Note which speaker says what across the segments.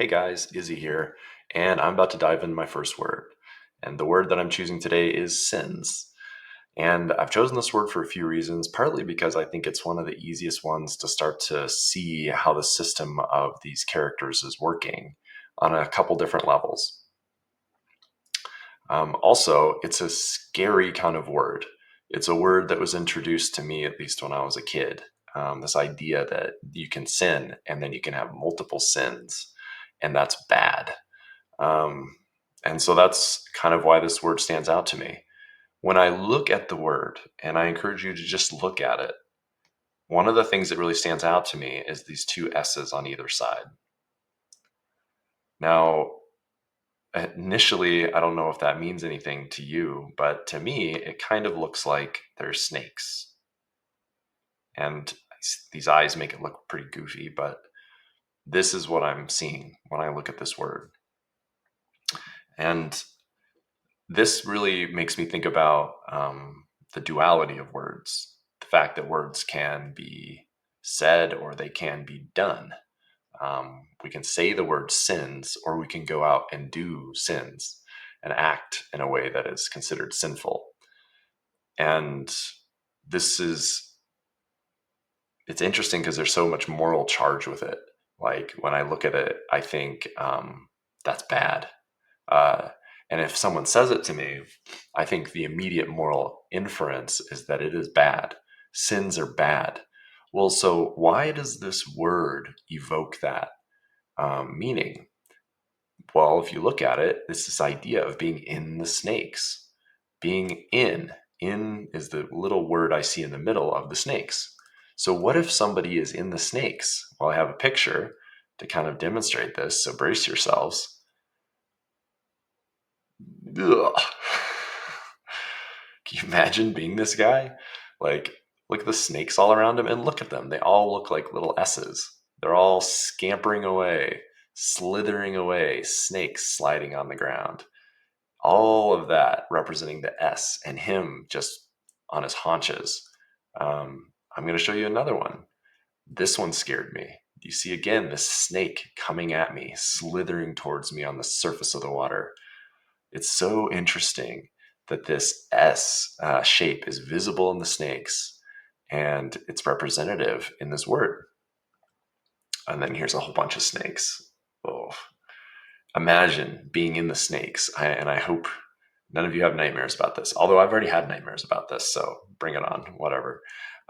Speaker 1: Hey guys, Izzy here, and I'm about to dive into my first word. And the word that I'm choosing today is sins. And I've chosen this word for a few reasons, partly because I think it's one of the easiest ones to start to see how the system of these characters is working on a couple different levels. Also, it's a scary kind of word. It's a word that was introduced to me, at least when I was a kid. This idea that you can sin and then you can have multiple sins, and that's bad. Um, and so that's kind of why this word stands out to me. When I look at the word, and I encourage you to just look at it, one of the things that really stands out to me is these two S's on either side. Now, initially, I don't know if that means anything to you, but to me, it kind of looks like they're snakes. And these eyes make it look pretty goofy, but this is what I'm seeing when I look at this word. And this really makes me think about the duality of words, the fact that words can be said or they can be done. We can say the word sins, or we can go out and do sins and act in a way that is considered sinful. And this is, it's interesting because there's so much moral charge with it. Like when I look at it, I think that's bad. Uh, and if someone says it to me, I think the immediate moral inference is that it is bad. Sins are bad. Well, so why does this word evoke that meaning? Well, if you look at it, it's this idea of being in the snakes. Being in. In is the little word I see in the middle of the snakes. So, what if somebody is in the snakes? Well, I have a picture to kind of demonstrate this, so brace yourselves. Ugh. Can you imagine being this guy? Like, look at the snakes all around him and look at them. They all look like little S's. They're all scampering away, slithering away, snakes sliding on the ground. All of that representing the S and him just on his haunches. I'm going to show you another one. This one scared me. You see again this snake coming at me, slithering towards me on the surface of the water. It's so interesting that this S shape is visible in the snakes and it's representative in this word. And then here's a whole bunch of snakes. Oh, imagine being in the snakes. And I hope none of you have nightmares about this, although I've already had nightmares about this. So bring it on, whatever.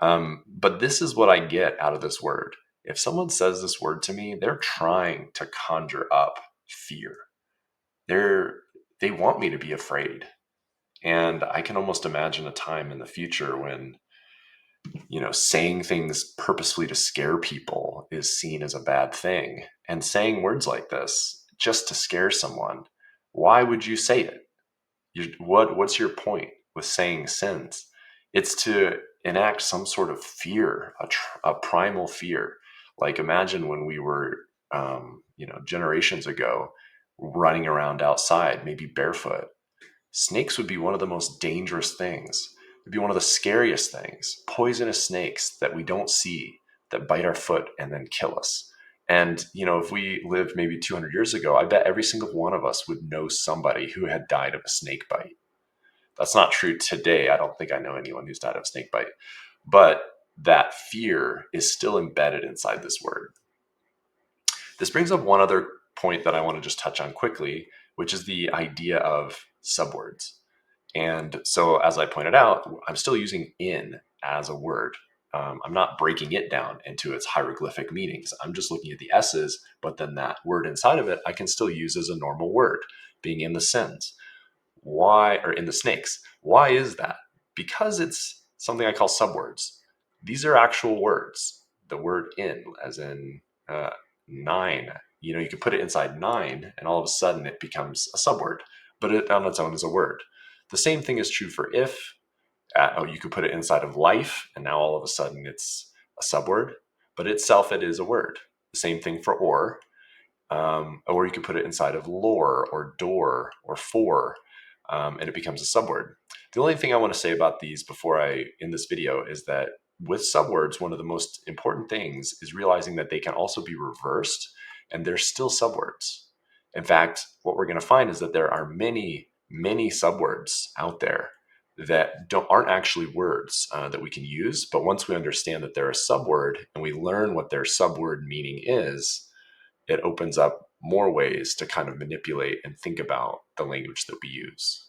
Speaker 1: But this is what I get out of this word. If someone says this word to me, they're trying to conjure up fear. They're, they want me to be afraid. And I can almost imagine a time in the future when, saying things purposefully to scare people is seen as a bad thing. And saying words like this just to scare someone, why would you say it? What's your point with saying sins? It's to enact some sort of fear, a primal fear. Like imagine when we were, generations ago, running around outside, maybe barefoot. Snakes would be one of the most dangerous things. It'd be one of the scariest things. Poisonous snakes that we don't see that bite our foot and then kill us. And, if we lived maybe 200 years ago, I bet every single one of us would know somebody who had died of a snake bite. That's not true today. I don't think I know anyone who's died of a snake bite. But that fear is still embedded inside this word. This brings up one other point that I want to just touch on quickly, which is the idea of subwords. And so, as I pointed out, I'm still using in as a word. I'm not breaking it down into its hieroglyphic meanings. I'm just looking at the S's, but then that word inside of it, I can still use as a normal word, being in the sins. Why, or in the snakes? Why is that? Because it's something I call subwords. These are actual words. The word in, as in nine, you could put it inside nine, and all of a sudden it becomes a subword, but it on its own is a word. The same thing is true for if. You could put it inside of life, and now all of a sudden it's a subword, but itself it is a word. The same thing for or you could put it inside of lore or door or for, and it becomes a subword. The only thing I want to say about these before I end this video is that with subwords, one of the most important things is realizing that they can also be reversed. and they're still subwords. In fact, what we're going to find is that there are many, many subwords out there that aren't actually words that we can use. But once we understand that they're a subword and we learn what their subword meaning is, it opens up more ways to kind of manipulate and think about the language that we use.